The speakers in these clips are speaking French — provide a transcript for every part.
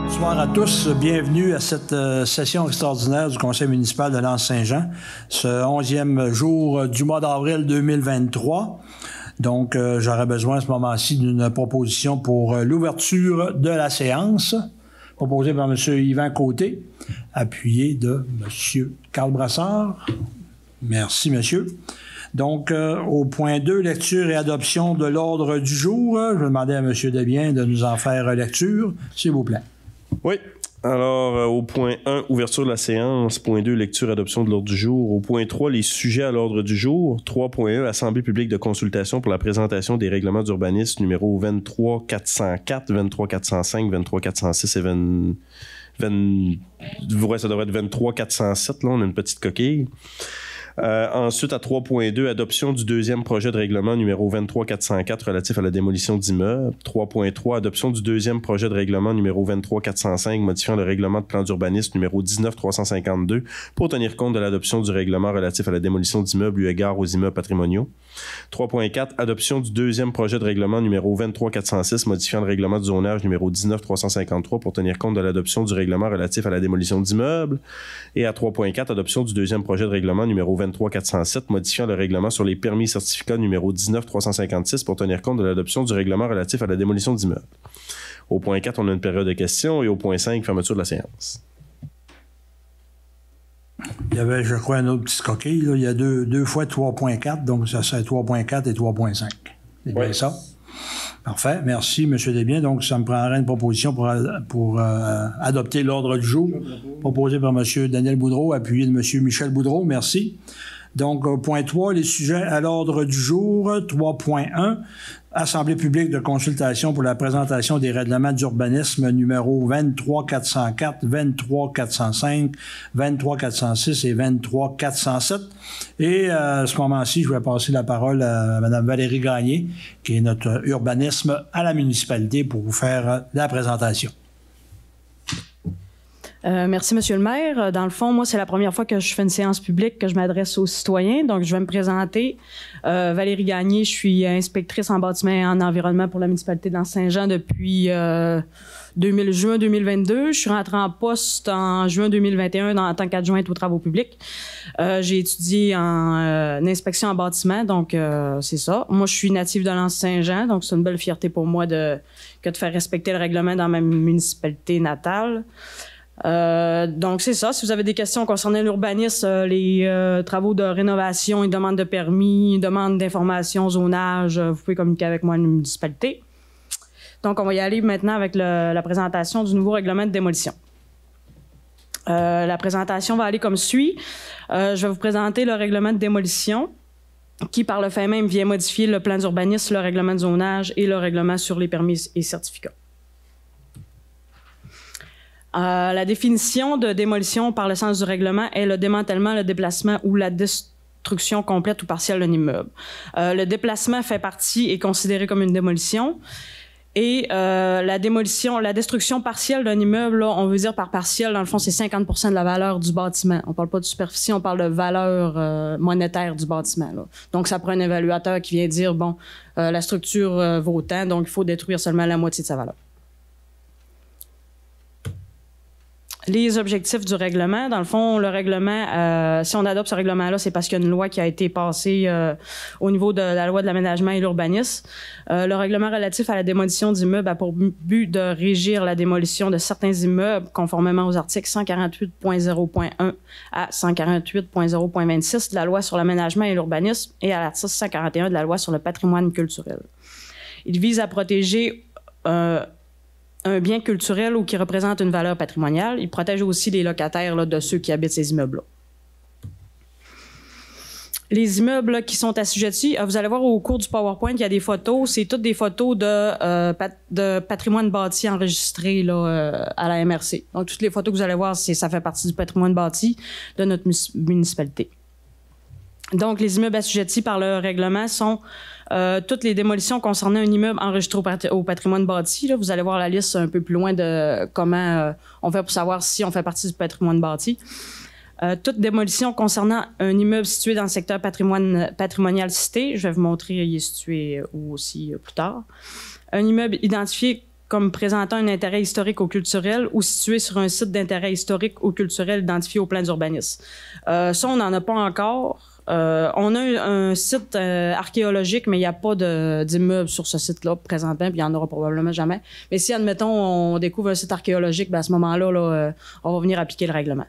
Bonsoir à tous, bienvenue à cette session extraordinaire du Conseil municipal de l'Anse-Saint-Jean, ce 11e jour du mois d'avril 2023. Donc, j'aurais besoin à ce moment-ci d'une proposition pour l'ouverture de la séance, proposée par M. Yvan Côté, appuyé de M. Carl Brassard. Merci, monsieur. Donc, au point 2, lecture et adoption de l'ordre du jour. Je vais demander à M. Desbiens de nous en faire lecture, s'il vous plaît. Oui. Alors, au point 1, ouverture de la séance. Point 2, lecture et adoption de l'ordre du jour. Au point 3, les sujets à l'ordre du jour. 3.1, assemblée publique de consultation pour la présentation des règlements d'urbanisme numéro 23404, 23405, 23406 et 20... ça devrait être 23407. Là, on a une petite coquille. Ensuite, à 3.2, adoption du deuxième projet de règlement numéro 23404 relatif à la démolition d'immeubles. 3.3, adoption du deuxième projet de règlement numéro 23405 modifiant le règlement de plan d'urbanisme numéro 19352 pour tenir compte de l'adoption du règlement relatif à la démolition d'immeubles eu égard aux immeubles patrimoniaux. 3.4, adoption du deuxième projet de règlement numéro 23406 modifiant le règlement du zonage numéro 19353 pour tenir compte de l'adoption du règlement relatif à la démolition d'immeubles. Et à 3.4, adoption du deuxième projet de règlement numéro 23407 modifiant le règlement sur les permis et certificats numéro 19356 pour tenir compte de l'adoption du règlement relatif à la démolition d'immeubles. Au point 4, on a une période de questions et au point 5, fermeture de la séance. Il y avait, je crois, un autre petit coquille. Là. Il y a deux fois 3.4, donc ça serait 3.4 et 3.5. C'est bien ça? Parfait. Merci, M. Desbiens. Donc, ça me prendrait une proposition pour adopter l'ordre du jour, proposé par M. Daniel Boudreau, appuyé de M. Michel Boudreau. Merci. Donc, point 3, les sujets à l'ordre du jour. 3.1, assemblée publique de consultation pour la présentation des règlements d'urbanisme numéro 23404, 23405, 23406 et 23407. Et à ce moment-ci, je vais passer la parole à Mme Valérie Gagné, qui est notre urbanisme à la municipalité, pour vous faire la présentation. Merci, Monsieur le maire. Dans le fond, moi, c'est la première fois que je fais une séance publique, que je m'adresse aux citoyens. Donc, je vais me présenter. Valérie Gagné, je suis inspectrice en bâtiment et en environnement pour la municipalité de l'Anse-Saint-Jean depuis juin 2022. Je suis rentrée en poste en juin 2021 en tant qu'adjointe aux travaux publics. J'ai étudié en inspection en bâtiment, donc c'est ça. Moi, je suis native de l'Anse-Saint-Jean, donc c'est une belle fierté pour moi que de faire respecter le règlement dans ma municipalité natale. Donc, c'est ça. Si vous avez des questions concernant l'urbanisme, les travaux de rénovation, les demandes de permis, les demandes d'information, zonage, vous pouvez communiquer avec moi à la municipalité. Donc, on va y aller maintenant avec la présentation du nouveau règlement de démolition. La présentation va aller comme suit. Je vais vous présenter le règlement de démolition qui, par le fait même, vient modifier le plan d'urbanisme, le règlement de zonage et le règlement sur les permis et certificats. La définition de démolition par le sens du règlement est le démantèlement, le déplacement ou la destruction complète ou partielle d'un immeuble. Le déplacement fait partie, est considéré comme une démolition. Et la destruction partielle d'un immeuble, là, on veut dire par partielle, dans le fond, c'est 50% de la valeur du bâtiment. On parle pas de superficie, on parle de valeur monétaire du bâtiment. Là. Donc, ça prend un évaluateur qui vient dire, bon, la structure vaut tant, donc il faut détruire seulement la moitié de sa valeur. Les objectifs du règlement, dans le fond, le règlement, si on adopte ce règlement-là, c'est parce qu'il y a une loi qui a été passée au niveau de la loi de l'aménagement et l'urbanisme. Le règlement relatif à la démolition d'immeubles a pour but de régir la démolition de certains immeubles conformément aux articles 148.0.1 à 148.0.26 de la loi sur l'aménagement et l'urbanisme et à l'article 141 de la loi sur le patrimoine culturel. Il vise à protéger un bien culturel ou qui représente une valeur patrimoniale. Il protège aussi les locataires là, de ceux qui habitent ces immeubles-là. Les immeubles là, qui sont assujettis, vous allez voir au cours du PowerPoint, il y a des photos. C'est toutes des photos de patrimoine bâti enregistré là, à la MRC. Donc, toutes les photos que vous allez voir, ça fait partie du patrimoine bâti de notre municipalité. Donc, les immeubles assujettis par le règlement sont toutes les démolitions concernant un immeuble enregistré au patrimoine bâti. Là, vous allez voir la liste un peu plus loin de comment on fait pour savoir si on fait partie du patrimoine bâti. Toute démolition concernant un immeuble situé dans le secteur patrimonial cité, je vais vous montrer, il est situé où aussi plus tard. Un immeuble identifié comme présentant un intérêt historique ou culturel ou situé sur un site d'intérêt historique ou culturel identifié au plan d'urbanisme. Ça, on n'en a pas encore. On a un site archéologique, mais il n'y a pas d'immeuble sur ce site-là présentement, puis il n'y en aura probablement jamais. Mais si, admettons, on découvre un site archéologique, bien, à ce moment-là, on va venir appliquer le règlement.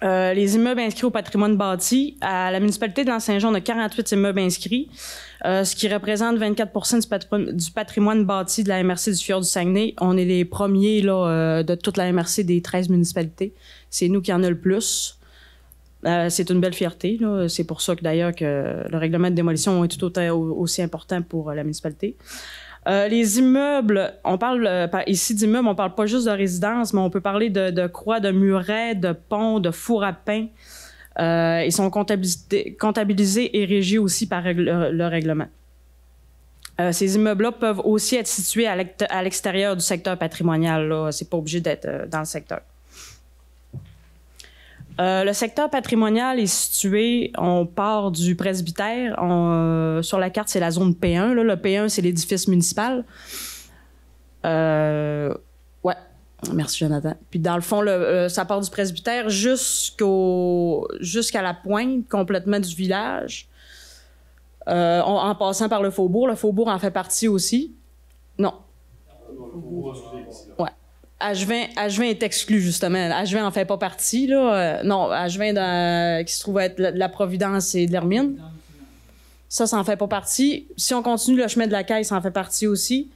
Les immeubles inscrits au patrimoine bâti. À la municipalité de Saint-Jean, on a 48 immeubles inscrits, ce qui représente 24 du patrimoine bâti de la MRC du Fjord du Saguenay. On est les premiers là, de toute la MRC des 13 municipalités. C'est nous qui en a le plus. C'est une belle fierté. C'est pour ça que d'ailleurs que le règlement de démolition est tout aussi important pour la municipalité. Les immeubles, on parle ici d'immeubles, on parle pas juste de résidence, mais on peut parler de croix, de murets, de ponts, de fours à pain. Ils sont comptabilisés et régis aussi par le règlement. Ces immeubles-là peuvent aussi être situés à l'extérieur du secteur patrimonial. C'est pas obligé d'être dans le secteur. Le secteur patrimonial est situé, on part du presbytère. Sur la carte, c'est la zone P1. Là. Le P1, c'est l'édifice municipal. Ouais, merci Jonathan. Puis dans le fond, ça part du presbytère jusqu'à la pointe complètement du village, en passant par le faubourg. Le faubourg en fait partie aussi. Non. Ouais. H20 est exclu, justement. H20 en fait pas partie, là. Non, H20 qui se trouve être la Providence et de l'Hermine. Ça en fait pas partie. Si on continue le chemin de la Caille, ça en fait partie aussi.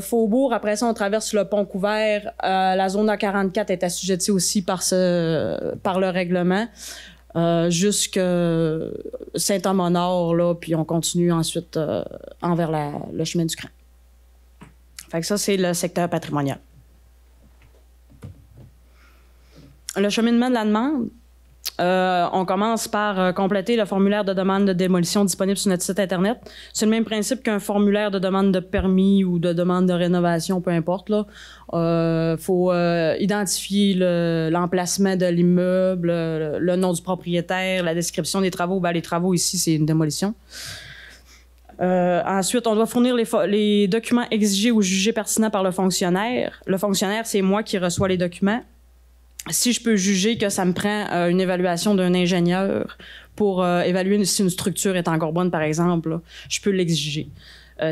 Faubourg, après ça, on traverse le pont couvert. La zone A44 est assujettie aussi par le règlement. Jusque Saint-Homme-au-Nord, là, puis on continue ensuite envers le chemin du Cran. Fait que ça, c'est le secteur patrimonial. Le cheminement de la demande, on commence par compléter le formulaire de demande de démolition disponible sur notre site Internet. C'est le même principe qu'un formulaire de demande de permis ou de demande de rénovation, peu importe. Il faut identifier l'emplacement de l'immeuble, le nom du propriétaire, la description des travaux. Ben, les travaux ici, c'est une démolition. Ensuite, on doit fournir les documents exigés ou jugés pertinents par le fonctionnaire. Le fonctionnaire, c'est moi qui reçois les documents. Si je peux juger que ça me prend une évaluation d'un ingénieur pour évaluer si une structure est encore bonne, par exemple, là, je peux l'exiger.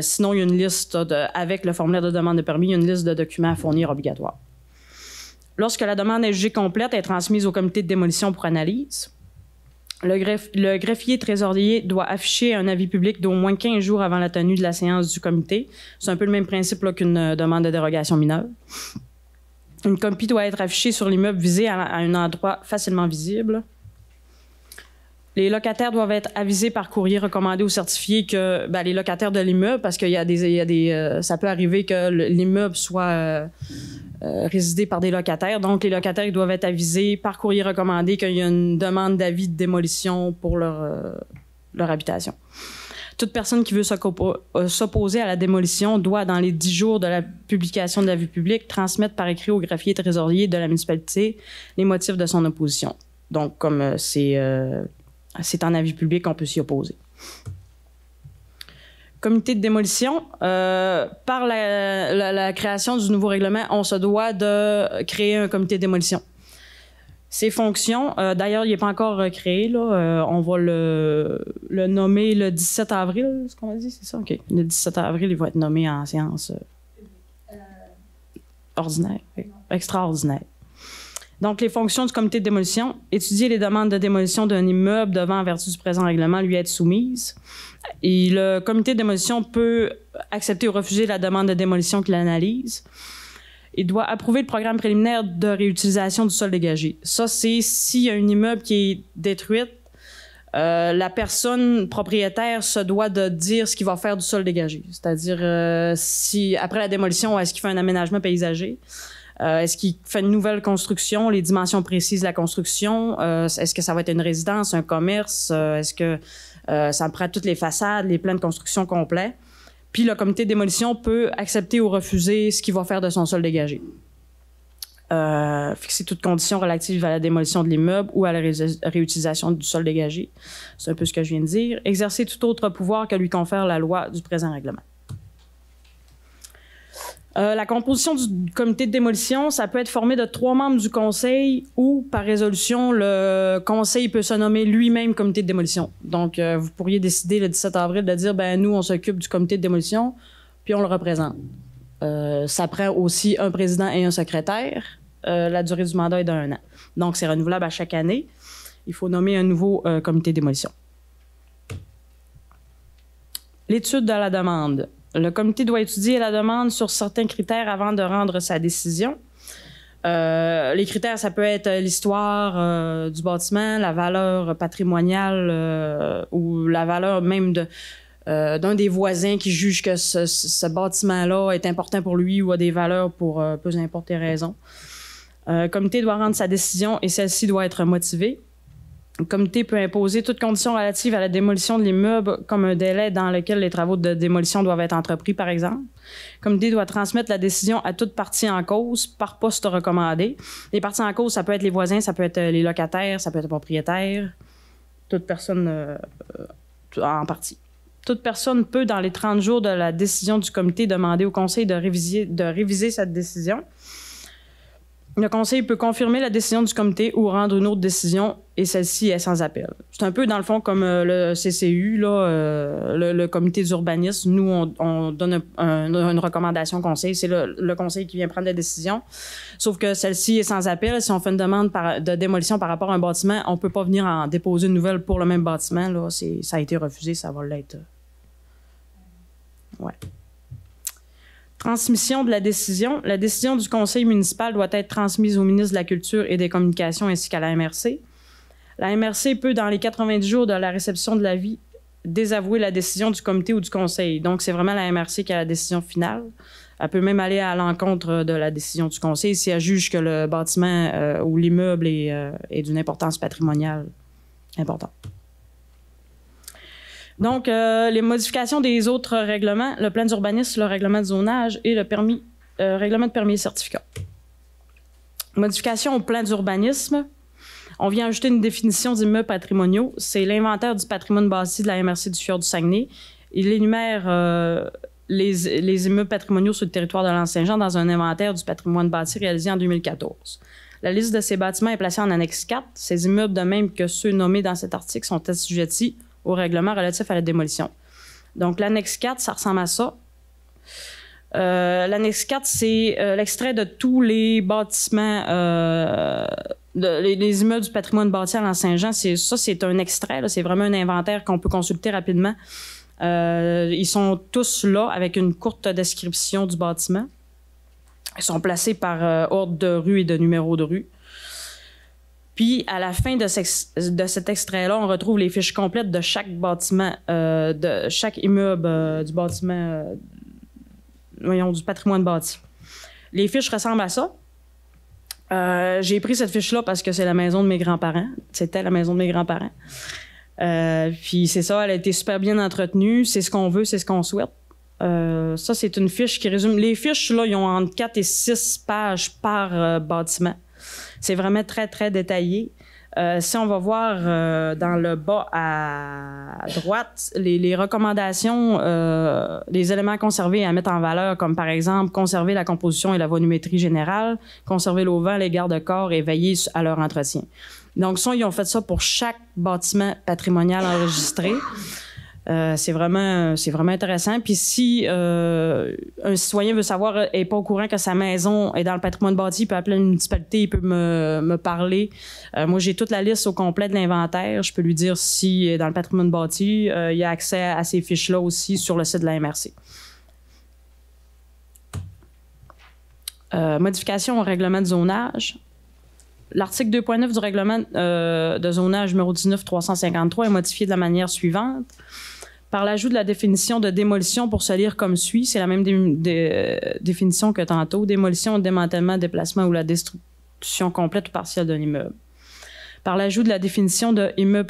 Sinon, il y a une liste, avec le formulaire de demande de permis, il y a une liste de documents à fournir obligatoire. Lorsque la demande est jugée complète, elle est transmise au comité de démolition pour analyse. Le greffier trésorier doit afficher un avis public d'au moins 15 jours avant la tenue de la séance du comité. C'est un peu le même principe là, qu'une demande de dérogation mineure. Une copie doit être affichée sur l'immeuble visé à un endroit facilement visible. Les locataires doivent être avisés par courrier recommandé ou certifié que les locataires de l'immeuble, parce qu'il y a des ça peut arriver que l'immeuble soit résidé par des locataires. Donc, les locataires ils doivent être avisés par courrier recommandé qu'il y a une demande d'avis de démolition pour leur habitation. Toute personne qui veut s'opposer à la démolition doit, dans les 10 jours de la publication de l'avis public, transmettre par écrit au greffier trésorier de la municipalité les motifs de son opposition. Donc, comme c'est en avis public, on peut s'y opposer. Comité de démolition, par la création du nouveau règlement, on se doit de créer un comité de démolition. Ses fonctions, d'ailleurs, il n'est pas encore créé. Là, on va le nommer le 17 avril, ce qu'on a dit, c'est ça? OK. Le 17 avril, il va être nommé en séance ordinaire, extraordinaire. Donc, les fonctions du comité de démolition, étudier les demandes de démolition d'un immeuble devant, en vertu du présent règlement, lui être soumises. Et le comité de démolition peut accepter ou refuser la demande de démolition qu'il analyse. Il doit approuver le programme préliminaire de réutilisation du sol dégagé. Ça, c'est s'il y a un immeuble qui est détruit, la personne propriétaire se doit de dire ce qu'il va faire du sol dégagé. C'est-à-dire, si après la démolition, est-ce qu'il fait un aménagement paysager? Est-ce qu'il fait une nouvelle construction, les dimensions précises de la construction? Est-ce que ça va être une résidence, un commerce? Est-ce que ça prend toutes les façades, les plans de construction complets? Puis le comité de démolition peut accepter ou refuser ce qu'il va faire de son sol dégagé. Fixer toutes conditions relatives à la démolition de l'immeuble ou à la réutilisation du sol dégagé. C'est un peu ce que je viens de dire. Exercer tout autre pouvoir que lui confère la loi du présent règlement. La composition du comité de démolition, ça peut être formé de 3 membres du conseil ou, par résolution, le conseil peut se nommer lui-même comité de démolition. Donc, vous pourriez décider le 17 avril de dire, ben nous, on s'occupe du comité de démolition, puis on le représente. Ça prend aussi un président et un secrétaire. La durée du mandat est d'1 an. Donc, c'est renouvelable à chaque année. Il faut nommer un nouveau comité de démolition. L'étude de la demande. Le comité doit étudier la demande sur certains critères avant de rendre sa décision. Les critères, ça peut être l'histoire du bâtiment, la valeur patrimoniale ou la valeur même d'un des voisins qui juge que ce bâtiment-là est important pour lui ou a des valeurs pour peu importe les raisons. Le comité doit rendre sa décision et celle-ci doit être motivée. Le comité peut imposer toute condition relative à la démolition de l'immeuble comme un délai dans lequel les travaux de démolition doivent être entrepris, par exemple. Le comité doit transmettre la décision à toute partie en cause par poste recommandé. Les parties en cause, ça peut être les voisins, ça peut être les locataires, ça peut être les propriétaires, toute personne en partie. Toute personne peut, dans les 30 jours de la décision du comité, demander au conseil de réviser cette décision. Le conseil peut confirmer la décision du comité ou rendre une autre décision et celle-ci est sans appel. C'est un peu, dans le fond, comme le CCU, là, le comité d'urbanisme. Nous, on donne une recommandation au conseil. C'est le conseil qui vient prendre la décision. Sauf que celle-ci est sans appel. Si on fait une demande de démolition par rapport à un bâtiment, on ne peut pas venir en déposer une nouvelle pour le même bâtiment. Là. Ça a été refusé, ça va l'être. Ouais. Transmission de la décision. La décision du conseil municipal doit être transmise au ministre de la Culture et des Communications ainsi qu'à la MRC. La MRC peut, dans les 90 jours de la réception de l'avis, désavouer la décision du comité ou du conseil. Donc, c'est vraiment la MRC qui a la décision finale. Elle peut même aller à l'encontre de la décision du conseil si elle juge que le bâtiment ou l'immeuble est d'une importance patrimoniale importante. Donc, les modifications des autres règlements, le plan d'urbanisme, le règlement de zonage et le règlement de permis et certificat. Modification au plan d'urbanisme. On vient ajouter une définition d'immeubles patrimoniaux. C'est l'inventaire du patrimoine bâti de la MRC du Fjord du Saguenay. Il énumère les immeubles patrimoniaux sur le territoire de l'Anse-Saint-Jean dans un inventaire du patrimoine bâti réalisé en 2014. La liste de ces bâtiments est placée en annexe 4. Ces immeubles, de même que ceux nommés dans cet article, sont assujettis au règlement relatif à la démolition. Donc, l'annexe 4, ça ressemble à ça. L'annexe 4, c'est l'extrait de tous les bâtiments, les immeubles du patrimoine bâti à l'Anse-Saint-Jean. C'est un extrait, c'est vraiment un inventaire qu'on peut consulter rapidement. Ils sont tous là avec une courte description du bâtiment. Ils sont placés par ordre de rue et de numéro de rue. Puis, à la fin de cet extrait-là, on retrouve les fiches complètes de chaque bâtiment, de chaque immeuble du bâtiment, du patrimoine bâti. Les fiches ressemblent à ça. J'ai pris cette fiche-là parce que c'est la maison de mes grands-parents. C'était la maison de mes grands-parents. Puis, c'est ça, elle a été super bien entretenue. C'est ce qu'on veut, c'est ce qu'on souhaite. Ça, c'est une fiche qui résume. Les fiches, là, ils ont entre 4 et 6 pages par bâtiment. C'est vraiment très, très détaillé. Si on va voir dans le bas à droite, les recommandations, les éléments conservés à mettre en valeur, comme par exemple conserver la composition et la volumétrie générale, conserver l'auvent, les garde-corps et veiller à leur entretien. Donc ça, ils ont fait ça pour chaque bâtiment patrimonial enregistré. C'est vraiment intéressant. Puis si un citoyen veut savoir, n'est pas au courant que sa maison est dans le patrimoine bâti, il peut appeler la municipalité, il peut me parler. Moi, j'ai toute la liste au complet de l'inventaire. Je peux lui dire si dans le patrimoine bâti, il y a accès à ces fiches-là aussi sur le site de la MRC. Modification au règlement de zonage. L'article 2.9 du règlement de zonage numéro 19-353 est modifié de la manière suivante. Par l'ajout de la définition de démolition pour se lire comme suit, c'est la même définition que tantôt, démolition, démantèlement, déplacement ou la destruction complète ou partielle d'un immeuble. par l'ajout de la définition de immeuble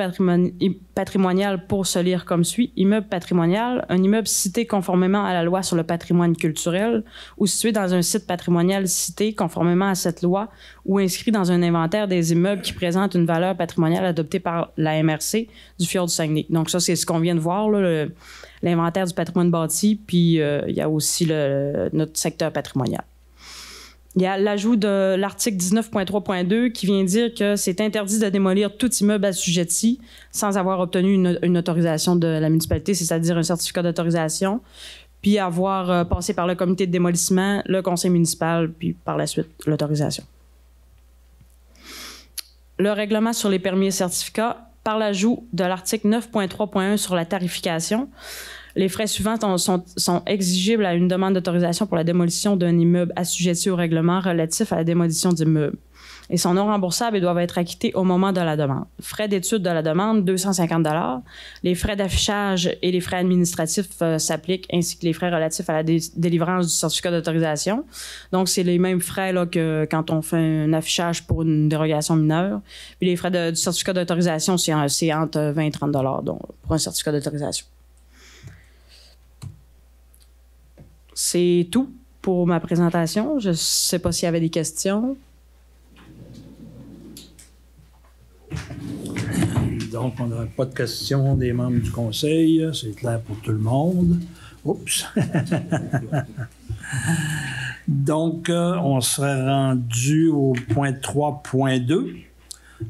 patrimonial pour se lire comme suit. Immeuble patrimonial, un immeuble cité conformément à la loi sur le patrimoine culturel ou situé dans un site patrimonial cité conformément à cette loi ou inscrit dans un inventaire des immeubles qui présentent une valeur patrimoniale adoptée par la MRC du Fjord du Saguenay. Donc ça, c'est ce qu'on vient de voir, là, l'inventaire du patrimoine bâti, puis il y a aussi notre secteur patrimonial. Il y a l'ajout de l'article 19.3.2 qui vient dire que c'est interdit de démolir tout immeuble assujetti sans avoir obtenu une autorisation de la municipalité, c'est-à-dire un certificat d'autorisation, puis avoir passé par le comité de démolissement, le conseil municipal, puis par la suite l'autorisation. Le règlement sur les permis et certificats, par l'ajout de l'article 9.3.1 sur la tarification, les frais suivants sont exigibles à une demande d'autorisation pour la démolition d'un immeuble assujetti au règlement relatif à la démolition d'immeubles. Et sont non remboursables et doivent être acquittés au moment de la demande. Frais d'étude de la demande, 250 $. Les frais d'affichage et les frais administratifs s'appliquent, ainsi que les frais relatifs à la délivrance du certificat d'autorisation. Donc, c'est les mêmes frais là, que quand on fait un affichage pour une dérogation mineure. Puis les frais du certificat d'autorisation, c'est entre 20 et 30 $ donc, pour un certificat d'autorisation. C'est tout pour ma présentation. Je ne sais pas s'il y avait des questions. Donc, on n'a pas de questions des membres du conseil. C'est clair pour tout le monde. Oups! Donc, on serait rendu au point 3.2.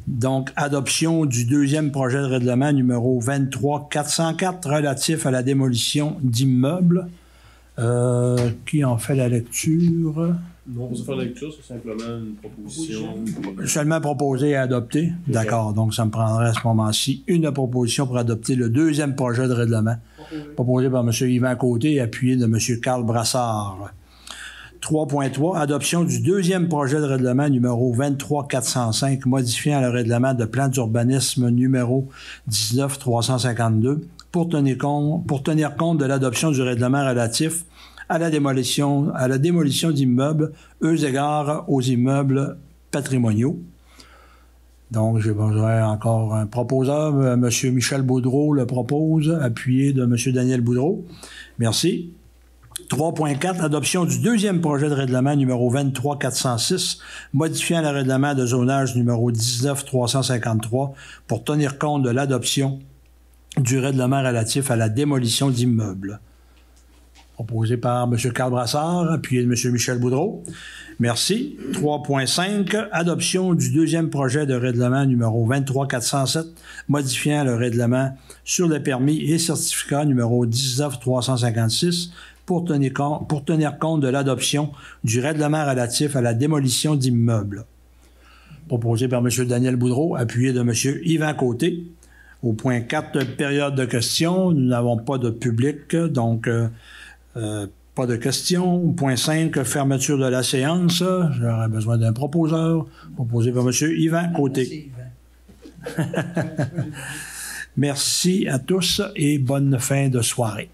Donc, adoption du deuxième projet de règlement numéro 23404 relatif à la démolition d'immeubles. Qui en fait la lecture? Non, on va faire la lecture, c'est simplement une proposition. Seulement proposé et adopté? D'accord. Donc, ça me prendrait à ce moment-ci une proposition pour adopter le deuxième projet de règlement. Proposé par M. Yvan Côté et appuyé de M. Carl Brassard. 3.3. Adoption du deuxième projet de règlement numéro 23405 modifiant le règlement de plan d'urbanisme numéro 19352 pour tenir compte de l'adoption du règlement relatif à la démolition d'immeubles, eu égard aux immeubles patrimoniaux. Donc, j'ai besoin encore un proposeur. M. Michel Boudreau le propose, appuyé de M. Daniel Boudreau. Merci. 3.4. Adoption du deuxième projet de règlement numéro 23406, modifiant le règlement de zonage numéro 19353 pour tenir compte de l'adoption du règlement relatif à la démolition d'immeubles. Proposé par M. Carl Brassard, appuyé de M. Michel Boudreau. Merci. 3.5. Adoption du deuxième projet de règlement numéro 23407, modifiant le règlement sur les permis et certificats numéro 19356 pour tenir compte de l'adoption du règlement relatif à la démolition d'immeubles. Proposé par M. Daniel Boudreau, appuyé de M. Yvan Côté. Au point 4, période de questions. Nous n'avons pas de public, donc pas de questions. Au point 5, fermeture de la séance. J'aurais besoin d'un proposeur. Proposé par M. Yvan Côté. Merci à tous et bonne fin de soirée.